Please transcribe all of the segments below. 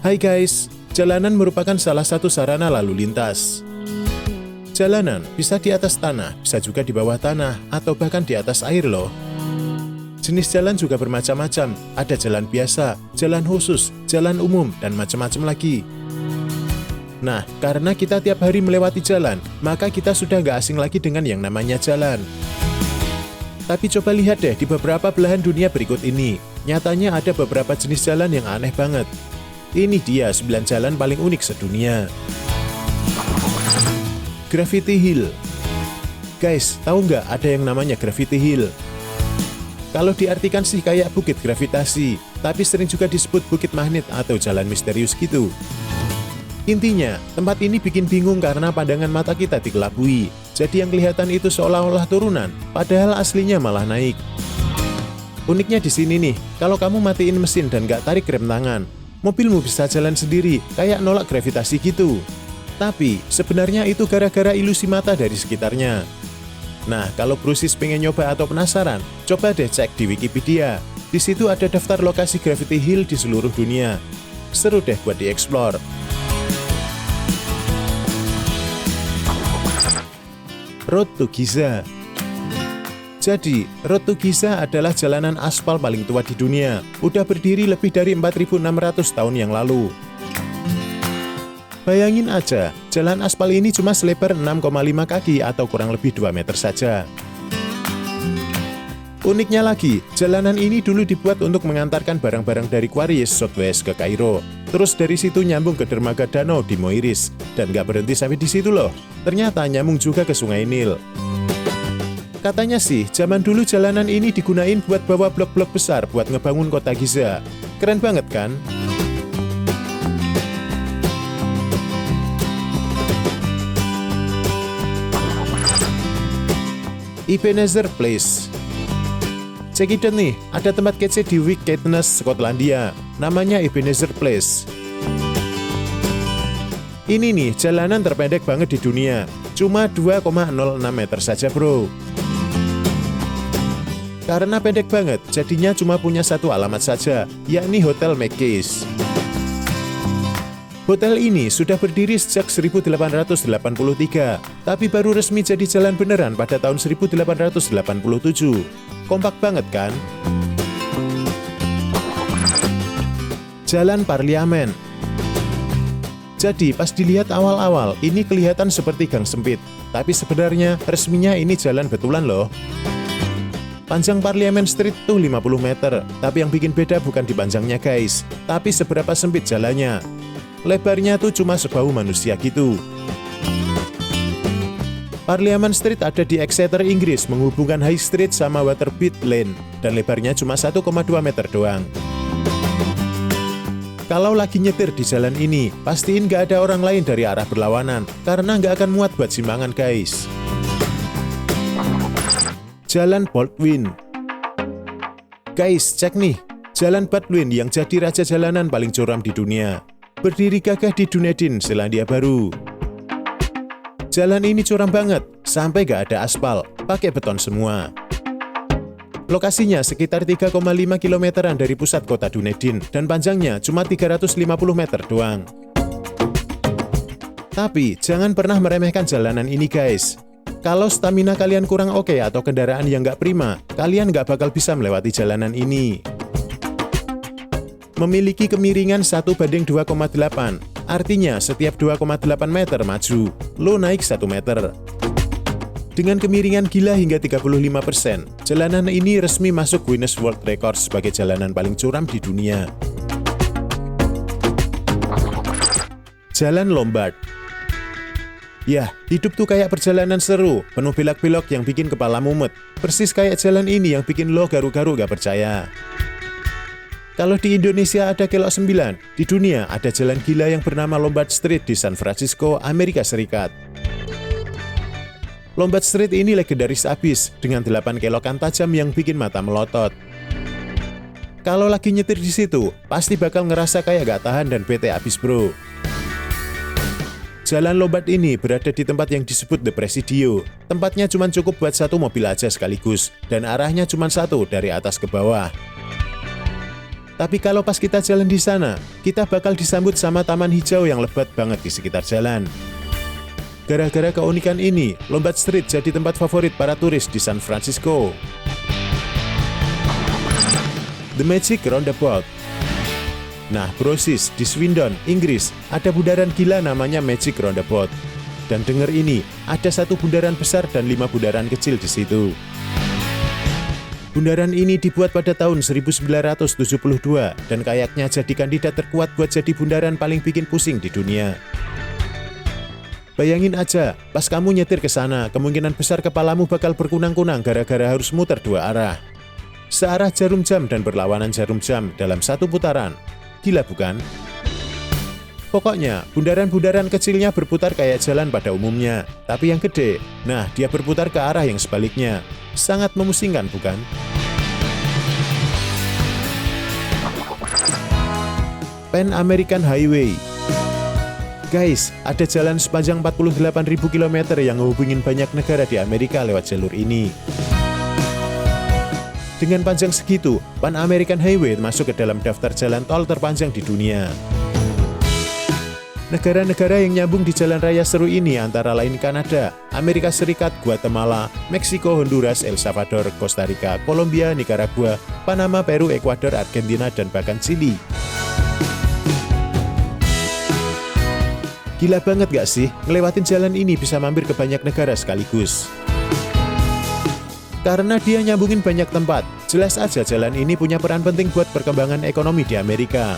Hai guys, jalanan merupakan salah satu sarana lalu lintas. Jalanan bisa di atas tanah, bisa juga di bawah tanah, atau bahkan di atas air loh. Jenis jalan juga bermacam-macam, ada jalan biasa, jalan khusus, jalan umum, dan macam-macam lagi. Nah, karena kita tiap hari melewati jalan, maka kita sudah nggak asing lagi dengan yang namanya jalan. Tapi coba lihat deh di beberapa belahan dunia berikut ini, nyatanya ada beberapa jenis jalan yang aneh banget. Ini dia 9 jalan paling unik sedunia. Gravity Hill. Guys, tahu nggak ada yang namanya Gravity Hill? Kalau diartikan sih kayak bukit gravitasi, tapi sering juga disebut bukit magnet atau jalan misterius gitu. Intinya, tempat ini bikin bingung karena pandangan mata kita dikelabui. Jadi yang kelihatan itu seolah-olah turunan, padahal aslinya malah naik. Uniknya di sini nih, kalau kamu matiin mesin dan nggak tarik rem tangan, mobilmu bisa jalan sendiri, kayak nolak gravitasi gitu. Tapi, sebenarnya itu gara-gara ilusi mata dari sekitarnya. Nah, kalau Brusis pengen nyoba atau penasaran, coba deh cek di Wikipedia. Di situ ada daftar lokasi Gravity Hill di seluruh dunia. Seru deh buat dieksplor. Road to Giza. Jadi, Road to Giza adalah jalanan aspal paling tua di dunia. Udah berdiri lebih dari 4.600 tahun yang lalu. Bayangin aja, jalan aspal ini cuma selebar 6,5 kaki atau kurang lebih 2 meter saja. Uniknya lagi, jalanan ini dulu dibuat untuk mengantarkan barang-barang dari Quarries, Southwest ke Kairo. Terus dari situ nyambung ke dermaga danau di Moiris. Dan gak berhenti sampai di situ loh. Ternyata nyambung juga ke Sungai Nil. Katanya sih, zaman dulu jalanan ini digunain buat bawa blok-blok besar buat ngebangun kota Giza. Keren banget kan? Ebenezer Place. Cekidot nih, ada tempat kece di Caithness, Skotlandia. Namanya Ebenezer Place. Ini nih, jalanan terpendek banget di dunia. Cuma 2,06 meter saja bro. Karena pendek banget, jadinya cuma punya satu alamat saja, yakni Hotel Mackey's. Hotel ini sudah berdiri sejak 1883, tapi baru resmi jadi jalan beneran pada tahun 1887. Kompak banget kan? Jalan Parliamen. Jadi pas dilihat awal-awal, ini kelihatan seperti gang sempit, tapi sebenarnya resminya ini jalan betulan loh. Panjang Parliament Street tuh 50 meter, tapi yang bikin beda bukan di panjangnya guys, tapi seberapa sempit jalannya. Lebarnya tuh cuma sebahu manusia gitu. Parliament Street ada di Exeter, Inggris, menghubungkan High Street sama Waterbeach Lane, dan lebarnya cuma 1,2 meter doang. Kalau lagi nyetir di jalan ini, pastiin nggak ada orang lain dari arah berlawanan, karena nggak akan muat buat simpangan guys. Jalan Baldwin. Guys, cek nih, Jalan Baldwin yang jadi raja jalanan paling curam di dunia. Berdiri gagah di Dunedin, Selandia Baru. Jalan ini curam banget, sampai gak ada aspal, pakai beton semua. Lokasinya sekitar 3,5 kilometeran dari pusat kota Dunedin, dan panjangnya cuma 350 meter doang. Tapi, jangan pernah meremehkan jalanan ini guys. Kalau stamina kalian kurang oke atau kendaraan yang gak prima, kalian gak bakal bisa melewati jalanan ini. Memiliki kemiringan 1:2,8, artinya setiap 2,8 meter maju, lo naik 1 meter. Dengan kemiringan gila hingga 35%, jalanan ini resmi masuk Guinness World Records sebagai jalanan paling curam di dunia. Jalan Lombard. Yah, hidup tuh kayak perjalanan seru, penuh belok-belok yang bikin kepala mumet. Persis kayak jalan ini yang bikin lo garu-garu gak percaya. Kalau di Indonesia ada Kelok 9, di dunia ada jalan gila yang bernama Lombard Street di San Francisco, Amerika Serikat. Lombard Street ini legendaris abis, dengan 8 kelokan tajam yang bikin mata melotot. Kalau lagi nyetir di situ, pasti bakal ngerasa kayak gak tahan dan bete abis bro. Jalan Lombard ini berada di tempat yang disebut The Presidio. Tempatnya cuma cukup buat satu mobil aja sekaligus, dan arahnya cuma satu dari atas ke bawah. Tapi kalau pas kita jalan di sana, kita bakal disambut sama taman hijau yang lebat banget di sekitar jalan. Gara-gara keunikan ini, Lombat Street jadi tempat favorit para turis di San Francisco. The Magic Roundabout. Nah, brosis di Swindon, Inggris, ada bundaran gila namanya Magic Roundabout. Dan denger ini, ada satu bundaran besar dan 5 bundaran kecil di situ. Bundaran ini dibuat pada tahun 1972 dan kayaknya jadi kandidat terkuat buat jadi bundaran paling bikin pusing di dunia. Bayangin aja, pas kamu nyetir ke sana, kemungkinan besar kepalamu bakal berkunang-kunang gara-gara harus muter 2 arah. Searah jarum jam dan berlawanan jarum jam dalam satu putaran. Gila bukan? Pokoknya, bundaran-bundaran kecilnya berputar kayak jalan pada umumnya, tapi yang gede, nah dia berputar ke arah yang sebaliknya. Sangat memusingkan bukan? Pan American Highway. Guys, ada jalan sepanjang 48.000 km yang menghubungin banyak negara di Amerika lewat jalur ini. Dengan panjang segitu, Pan American Highway masuk ke dalam daftar jalan tol terpanjang di dunia. Negara-negara yang nyambung di jalan raya seru ini antara lain Kanada, Amerika Serikat, Guatemala, Meksiko, Honduras, El Salvador, Costa Rica, Kolombia, Nicaragua, Panama, Peru, Ekuador, Argentina, dan bahkan Chili. Gila banget gak sih? Ngelewatin jalan ini bisa mampir ke banyak negara sekaligus. Karena dia nyambungin banyak tempat, jelas aja jalan ini punya peran penting buat perkembangan ekonomi di Amerika.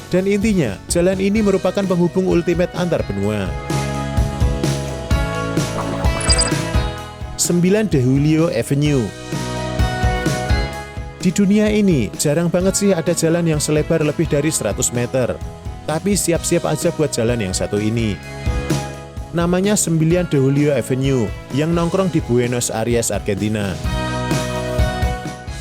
Dan intinya, jalan ini merupakan penghubung ultimate antar benua. 9 De Julio Avenue. Di dunia ini, jarang banget sih ada jalan yang selebar lebih dari 100 meter. Tapi siap-siap aja buat jalan yang satu ini. Namanya 9 De Julio Avenue, yang nongkrong di Buenos Aires, Argentina.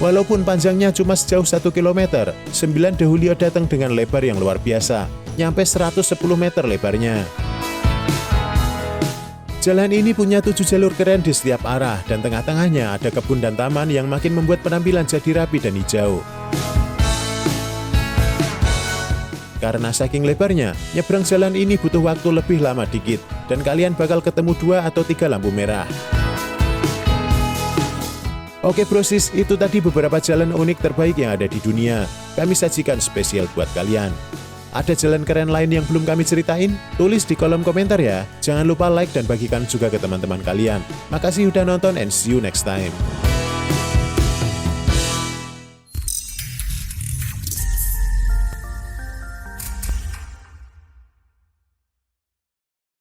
Walaupun panjangnya cuma sejauh 1 km, 9 De Julio datang dengan lebar yang luar biasa, nyampe 110 meter lebarnya. Jalan ini punya 7 jalur keren di setiap arah, dan tengah-tengahnya ada kebun dan taman yang makin membuat penampilan jadi rapi dan hijau. Karena saking lebarnya, nyebrang jalan ini butuh waktu lebih lama dikit, dan kalian bakal ketemu 2 atau 3 lampu merah. Oke brosis, itu tadi beberapa jalan unik terbaik yang ada di dunia. Kami sajikan spesial buat kalian. Ada jalan keren lain yang belum kami ceritain? Tulis di kolom komentar ya. Jangan lupa like dan bagikan juga ke teman-teman kalian. Makasih udah nonton and see you next time.